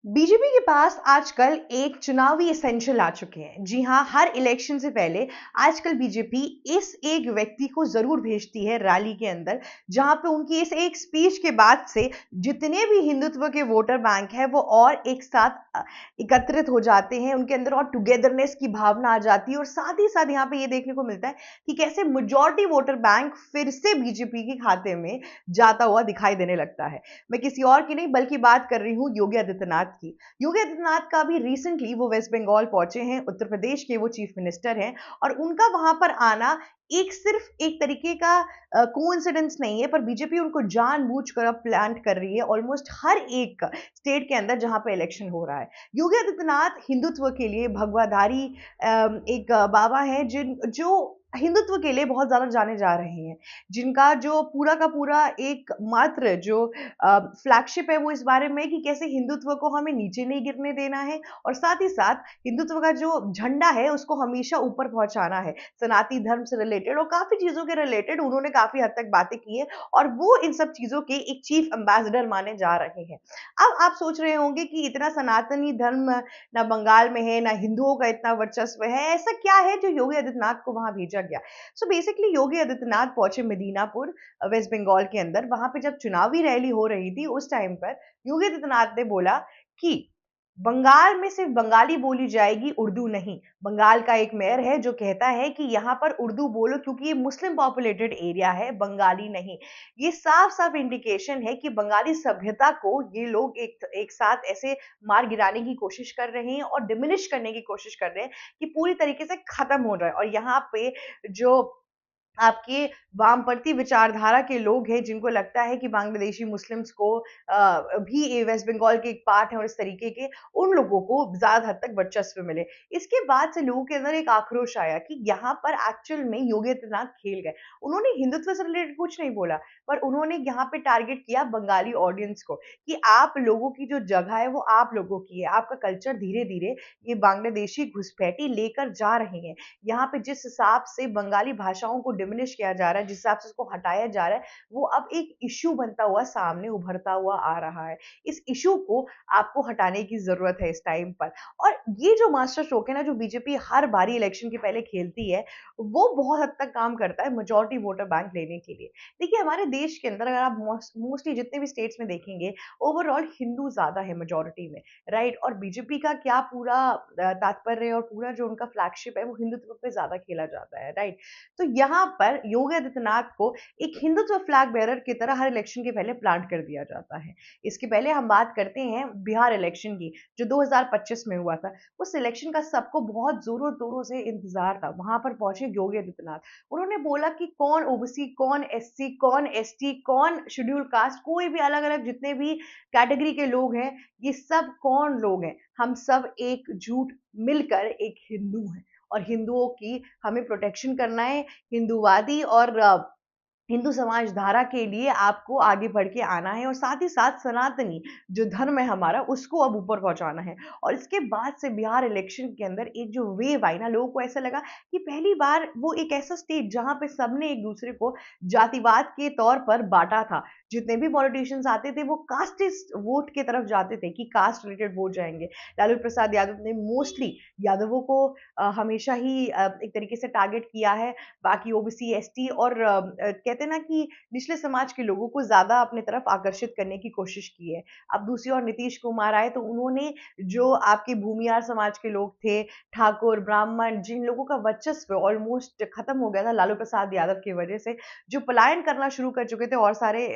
BJP के पास आजकल एक चुनावी एसेंशियल आ चुके हैं। जी हाँ, हर इलेक्शन से पहले आजकल बीजेपी इस एक व्यक्ति को ज़रूर भेजती है रैली के अंदर, जहाँ पे उनकी इस एक स्पीच के बाद से जितने भी हिंदुत्व के वोटर बैंक हैं, वो और एक साथ एकत्रित हो जाते हैं। उनके अंदर और टुगेदरनेस की भावना आ जाती है और साथ ही साथ यहाँ पे ये देखने को मिलता है कि कैसे मेजॉरिटी वोटर बैंक फिर से बीजेपी के खाते में जाता हुआ दिखाई देने लगता है। मैं किसी और की नहीं बल्कि बात कर रही हूँ योगी आदित्यनाथ की। योगी आदित्यनाथ का भी रिसेंटली वो वेस्ट बंगाल पहुंचे हैं, उत्तर प्रदेश के वो चीफ मिनिस्टर हैं और उनका वहां पर आना एक सिर्फ एक तरीके का कोइंसिडेंस नहीं है, पर बीजेपी उनको जानबूझकर अब प्लांट कर रही है ऑलमोस्ट हर एक स्टेट के अंदर जहां पे इलेक्शन हो रहा है। योगी आदित्यनाथ हिंदुत्व के लिए भगवाधारी एक बाबा है जिन जो हिंदुत्व के लिए बहुत ज्यादा जाने जा रहे हैं, जिनका जो पूरा का पूरा एक मात्र जो फ्लैगशिप है वो इस बारे में कि कैसे हिंदुत्व को हमें नीचे नहीं गिरने देना है और साथ ही साथ हिंदुत्व का जो झंडा है उसको हमेशा ऊपर पहुंचाना है। सनातनी धर्म से रिलेटेड और काफी चीजों के रिलेटेड उन्होंने काफी हद तक बातें की है और वो इन सब चीजों के एक चीफ एम्बेसडर माने जा रहे हैं। अब आप सोच रहे होंगे कि इतना सनातनी धर्म ना बंगाल में है, ना हिंदुओं का इतना वर्चस्व है, ऐसा क्या है जो योगी आदित्यनाथ को वहां भेजा गया। सो बेसिकली योगी आदित्यनाथ पहुंचे मिदनापुर, वेस्ट बंगाल के अंदर। वहां पे जब चुनावी रैली हो रही थी उस टाइम पर योगी आदित्यनाथ ने बोला कि बंगाल में सिर्फ बंगाली बोली जाएगी, उर्दू नहीं। बंगाल का एक मेयर है जो कहता है कि यहाँ पर उर्दू बोलो क्योंकि ये मुस्लिम पॉपुलेटेड एरिया है, बंगाली नहीं। ये साफ साफ इंडिकेशन है कि बंगाली सभ्यता को ये लोग एक एक साथ ऐसे मार गिराने की कोशिश कर रहे हैं और डिमिनिश करने की कोशिश कर रहे हैं कि पूरी तरीके से खत्म हो जाए। और यहाँ पे जो आपके वामपंथी विचारधारा के लोग हैं जिनको लगता है कि बांग्लादेशी मुस्लिम्स को भी वेस्ट बंगाल के एक पार्ट है और इस तरीके के, उन लोगों को ज्यादा हद तक वर्चस्व मिले। इसके बाद से लोगों के अंदर एक आक्रोश आया कि यहाँ पर एक्चुअल में योगी आदित्यनाथ खेल गए। उन्होंने हिंदुत्व से रिलेटेड कुछ नहीं बोला, पर उन्होंने यहाँ पे टारगेट किया बंगाली ऑडियंस को कि आप लोगों की जो जगह है वो आप लोगों की है। आपका कल्चर धीरे धीरे ये बांग्लादेशी घुसपैठी लेकर जा रहे हैं। यहाँ पे जिस हिसाब से बंगाली भाषाओं को डिमिनिश किया जा रहा है, जिस हिसाब से उसको हटाया जा रहा है, वो अब एक इश्यू बनता हुआ सामने उभरता हुआ आ रहा है। इस इश्यू को आपको हटाने की जरूरत है इस टाइम पर। और ये जो मास्टर स्ट्रोक है ना, जो बीजेपी हर बारी इलेक्शन के पहले खेलती है, वो बहुत हद तक काम करता है मेजॉरिटी वोटर बैंक लेने के लिए। देखिए, हमारे देश के अंदर अगर आप मोस्टली जितने भी स्टेट्स में देखेंगे, ओवरऑल हिंदू ज्यादा है मेजॉरिटी में, राइट। और बीजेपी का क्या पूरा तात्पर्य और पूरा जो उनका फ्लैगशिप है वो हिंदुत्व पे ज्यादा खेला जाता है, राइट। तो यहाँ पर योगी आदित्यनाथ को एक हिंदुत्व फ्लैग बेरर की तरह हर इलेक्शन के पहले प्लांट कर दिया जाता है। इसके पहले हम बात करते हैं बिहार इलेक्शन की, जो 2025 में हुआ था। उस इलेक्शन का सबको बहुत जोरों तोरों से इंतजार था। वहां पर पहुंचे योगी आदित्यनाथ। उन्होंने बोला कि कौन ओबीसी, कौन एससी, कौन एसटी, कौन शेड्यूल कास्ट, कोई भी अलग अलग जितने भी कैटेगरी के लोग हैं, ये सब कौन लोग हैं, हम सब एकजुट मिलकर एक हिंदू हैं और हिंदुओं की हमें प्रोटेक्शन करना है। हिंदूवादी और हिंदू समाज धारा के लिए आपको आगे बढ़ के आना है और साथ ही साथ सनातनी जो धर्म है हमारा उसको अब ऊपर पहुंचाना है। और इसके बाद से बिहार इलेक्शन के अंदर एक जो वेव आई ना, लोगों को ऐसा लगा कि पहली बार वो एक ऐसा स्टेट जहां पे सबने एक दूसरे को जातिवाद के तौर पर बांटा था। जितने भी पॉलिटिशियंस आते थे वो कास्टिस्ट वोट की तरफ जाते थे कि कास्ट रिलेटेड वोट जाएंगे। लालू प्रसाद यादव ने मोस्टली यादवों को हमेशा ही एक तरीके से टारगेट किया है। बाकी ओबीसी, एसटी और कहते हैं ना कि निचले समाज के लोगों को ज्यादा अपने तरफ आकर्षित करने की कोशिश की है। अब दूसरी ओर नीतीश कुमार आए तो उन्होंने जो आपके भूमियार समाज के लोग थे, ठाकुर, ब्राह्मण, जिन लोगों का वर्चस्व ऑलमोस्ट खत्म हो गया था लालू प्रसाद यादव की वजह से, जो पलायन करना शुरू कर चुके थे और सारे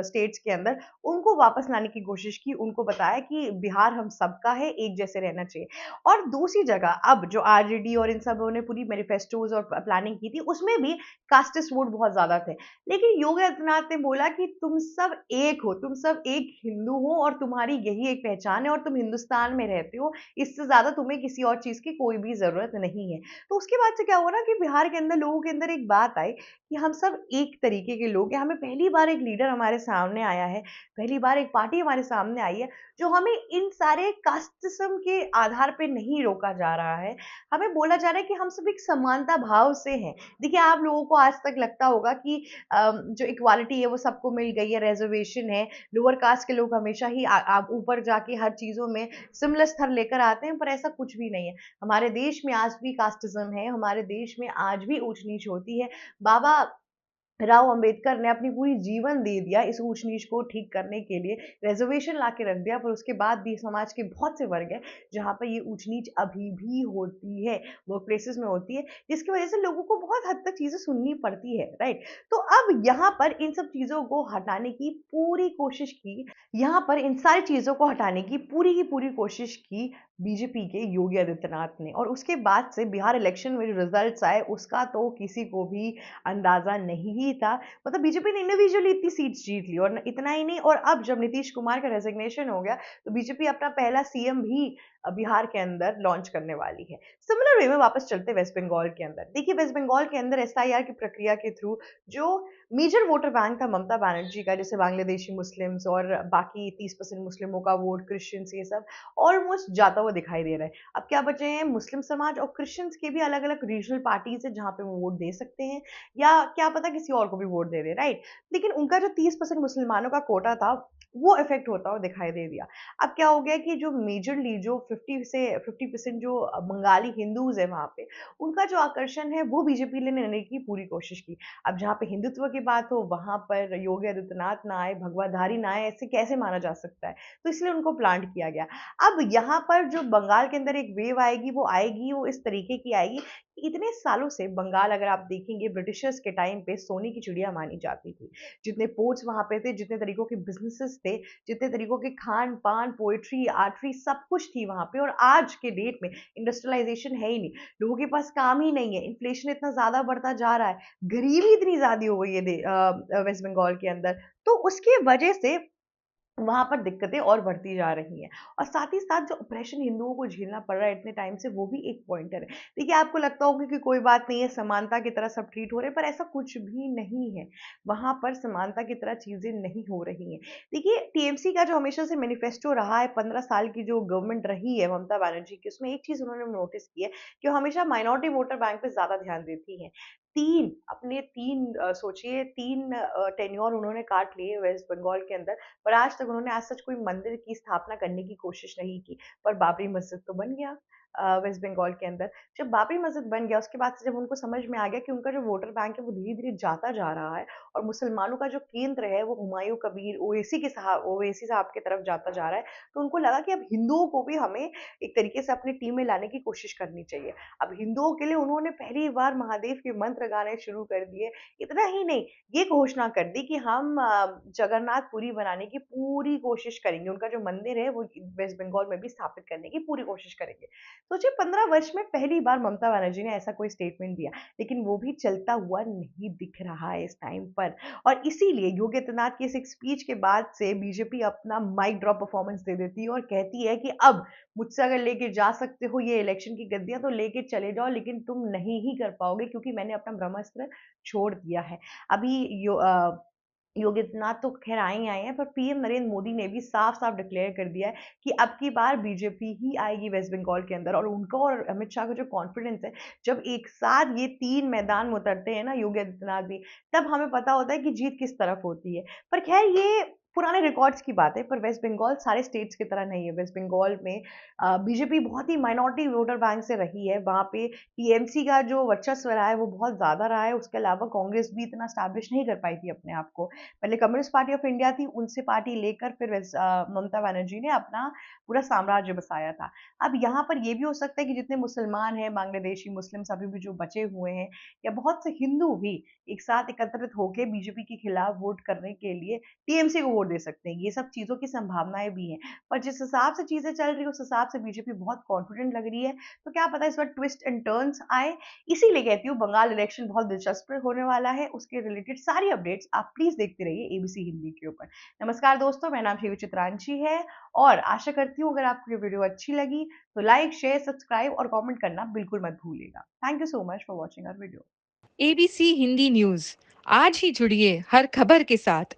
स्टेट्स के अंदर, उनको वापस लाने की कोशिश की। उनको बताया कि बिहार हम सबका है, एक जैसे रहना चाहिए। और दूसरी जगह अब जो आरजेडी और इन सबों ने पूरी मैनिफेस्टोज और प्लानिंग की थी, उसमें भी कास्टिस्ट वोट बहुत ज्यादा थे। लेकिन योगी आदित्यनाथ ने बोला कि तुम सब एक हो, तुम सब एक हिंदू हो और तुम्हारी यही एक पहचान है और तुम हिंदुस्तान में रहते हो, इससे ज्यादा तुम्हें किसी और चीज की कोई भी जरूरत नहीं है। तो उसके बाद से क्या हुआ ना कि बिहार के अंदर लोगों के अंदर एक बात आई कि हम सब एक तरीके के लोग हैं। हमें पहली बार एक लीडर हमारे सामने आया है, पहली बार एक पार्टी हमारे सामने आई है जो हमें इन सारे कास्टिज्म के आधार पे नहीं रोका जा रहा है। हमें बोला जा रहा है कि हम सब एक समानता भाव से हैं। देखिए, आप लोगों को आज तक लगता होगा कि जो इक्वालिटी है वो सबको मिल गई है, रिजर्वेशन है, लोअर कास्ट के लोग हमेशा ही ऊपर जाके हर चीज़ों में सिमिलर स्तर लेकर आते हैं, पर ऐसा कुछ भी नहीं है। हमारे देश में आज भी कास्टिज़्म है, हमारे देश में आज भी ऊँच-नीच होती है। बाबा राव अंबेडकर ने अपनी पूरी जीवन दे दिया इस ऊंच-नीच को ठीक करने के लिए, रिजर्वेशन ला के रख दिया, पर उसके बाद भी समाज के बहुत से वर्ग हैं, जहाँ पे ये ऊंच-नीच अभी भी होती है, वर्क प्लेसेस में होती है, जिसकी वजह से लोगों को बहुत हद तक चीज़ें सुननी पड़ती है, राइट? तो अब यहाँ पर इन सब चीज़ों को हटाने की पूरी कोशिश की, यहाँ पर इन सारी चीज़ों को हटाने की पूरी कोशिश की बीजेपी के योगी आदित्यनाथ ने, और उसके बाद से बिहार इलेक्शन में जो रिजल्ट्स आए, उसका तो किसी को भी अंदाजा नहीं ही था। मतलब बीजेपी ने इंडिविजुअली इतनी सीट्स जीत ली, और इतना ही नहीं, और अब जब नीतीश कुमार का रेजिग्नेशन हो गया तो बीजेपी अपना पहला सीएम भी बिहार के अंदर लॉन्च करने वाली है। सिमिलर वे में वापस चलते वेस्ट बंगाल के अंदर, देखिए वेस्ट बंगाल के अंदर एसआईआर की प्रक्रिया के थ्रू जो मेजर वोटर बैंक था ममता बनर्जी का, जैसे बांग्लादेशी मुस्लिम्स और बाकी 30% मुस्लिमों का वोट, क्रिश्चियंस, ये सब ऑलमोस्ट जाता हुआ दिखाई दे रहा है। अब क्या बचे हैं मुस्लिम समाज और क्रिश्चियंस के भी अलग अलग रीजनल पार्टीज है जहाँ पे वो वोट दे सकते हैं, या क्या पता किसी और को भी वोट दे दे, राइट? लेकिन उनका जो 30% मुसलमानों का कोटा था वो इफेक्ट होता हुआ दिखाई दे दिया। अब क्या हो गया कि जो मेजरली जो 50% जो बंगाली हिंदूज है वहां पे, उनका जो आकर्षण है वो बीजेपी ने लेने की पूरी कोशिश की। अब जहाँ पे हिंदुत्व की बात हो वहां पर योगी आदित्यनाथ ना आए, भगवाधारी ना आए, ऐसे कैसे माना जा सकता है? तो इसलिए उनको प्लांट किया गया। अब यहाँ पर जो बंगाल के अंदर एक वेव आएगी, वो इस तरीके की आएगी कि इतने सालों से बंगाल, अगर आप देखेंगे, ब्रिटिशर्स के टाइम पे सोने की चिड़िया मानी जाती थी। जितने पोर्ट्स वहाँ पे थे, जितने तरीकों के बिज़नेसेस थे, जितने तरीकों के खान-पान, पोएट्री, आर्टरी सब कुछ थी वहाँ पे, और आज के डेट में इंडस्ट्रियलाइज़ेशन है ही नहीं। लोगों के पास काम ही नहीं है, इन्फ्लेशन इतना ज़्यादा बढ़ता जा रहा है, गरीबी इतनी ज़्यादा हो गई है वेस्ट बंगाल के अंदर। तो उसकी वजह से वहाँ पर दिक्कतें और बढ़ती जा रही हैं, और साथ ही साथ जो ऑपरेशन हिंदुओं को झेलना पड़ रहा है इतने टाइम से, वो भी एक पॉइंटर है। देखिए, आपको लगता होगा कि कोई बात नहीं है, समानता की तरह सब ट्रीट हो रहे हैं, पर ऐसा कुछ भी नहीं है। वहाँ पर समानता की तरह चीज़ें नहीं हो रही हैं। देखिए, टीएमसी का जो हमेशा से मैनिफेस्टो रहा है, 15 साल की जो गवर्नमेंट रही है ममता बनर्जी की, उसमें एक चीज़ उन्होंने नोटिस की है कि वो हमेशा माइनॉरिटी वोटर बैंक पे ज़्यादा ध्यान देती हैं। 3 सोचिए, 3 टेन्योर उन्होंने काट लिए वेस्ट बंगाल के अंदर, पर आज तक उन्होंने आज सच कोई मंदिर की स्थापना करने की कोशिश नहीं की। पर बाबरी मस्जिद तो बन गया वेस्ट बंगाल के अंदर। जब बाबरी मस्जिद बन गया, उसके बाद से जब उनको समझ में आ गया कि उनका जो वोटर बैंक है वो धीरे-धीरे जाता जा रहा है, और मुसलमानों का जो केंद्र है वो हुमायूं कबीर ओवैसी साहब की तरफ जाता जा रहा है, तो उनको लगा कि अब हिंदुओं को भी हमें एक तरीके से अपनी टीम में लाने की कोशिश करनी चाहिए। अब हिंदुओं के लिए उन्होंने पहली बार महादेव के मंत्र गाने शुरू कर दिए। इतना ही नहीं, ये घोषणा कर दी कि हम जगन्नाथपुरी बनाने की पूरी कोशिश करेंगे। उनका जो मंदिर है वो वेस्ट बंगाल में भी स्थापित करने की पूरी कोशिश करेंगे। सोचिए, 15 वर्ष में पहली बार ममता बनर्जी ने ऐसा कोई स्टेटमेंट दिया, लेकिन वो भी चलता हुआ नहीं दिख रहा है इस टाइम पर। और इसीलिए योगी आदित्यनाथ की इस एक स्पीच के बाद से बीजेपी अपना माइक ड्रॉप परफॉर्मेंस दे देती है और कहती है कि अब मुझसे अगर लेके जा सकते हो ये इलेक्शन की गद्दियां, तो लेके चले जाओ, लेकिन तुम नहीं ही कर पाओगे, क्योंकि मैंने अपना ब्रह्मास्त्र छोड़ दिया है। अभी योगी आदित्यनाथ तो खैर आए ही आए हैं, पर पीएम नरेंद्र मोदी ने भी साफ-साफ डिक्लेयर कर दिया है कि अब की बार बीजेपी ही आएगी वेस्ट बंगाल के अंदर, और उनका और अमित शाह का जो कॉन्फिडेंस है, जब एक साथ ये 3 मैदान में उतरते हैं ना योगी आदित्यनाथ भी, तब हमें पता होता है कि जीत किस तरफ होती है। पर खैर ये पुराने रिकॉर्ड्स की बात है, पर वेस्ट बंगाल सारे स्टेट्स की तरह नहीं है। वेस्ट बंगाल में बीजेपी बहुत ही माइनॉरिटी वोटर बैंक से रही है। वहाँ पे टीएमसी का जो वर्चस्व रहा है वो बहुत ज़्यादा रहा है। उसके अलावा कांग्रेस भी इतना एस्टैब्लिश नहीं कर पाई थी अपने आप को। पहले कम्युनिस्ट पार्टी ऑफ इंडिया थी, उनसे पार्टी लेकर फिर ममता बनर्जी ने अपना पूरा साम्राज्य बसाया था। अब यहाँ पर ये भी हो सकता है कि जितने मुसलमान हैं, बांग्लादेशी मुस्लिम्स अभी भी जो बचे हुए हैं, या बहुत से हिंदू भी एक साथ एकत्रित होकर बीजेपी के खिलाफ वोट करने के लिए टीएमसी को वोट दे सकते हैं। ये सब चीजों की संभावनाएं भी हैं, पर जिस हिसाब से चीजें चल रही है उस हिसाब से बीजेपी बहुत कॉन्फिडेंट लग रही है। तो क्या पता इस बार ट्विस्ट एंड टर्न्स आए। इसीलिए कहती हूँ बंगाल इलेक्शन बहुत दिलचस्प होने वाला है। उसके रिलेटेड सारी अपडेट्स आप प्लीज देखते रहिए एबीसी हिंदी के ऊपर। नमस्कार दोस्तों, मेरा नाम शिव चित्रांशी है, और आशा करती हूँ अगर आपको ये वीडियो अच्छी लगी तो लाइक, शेयर, सब्सक्राइब और कमेंट करना बिल्कुल मत भूलिएगा। Thank you so much for watching our video. ABC Hindi news, आज ही जुड़िए हर खबर के साथ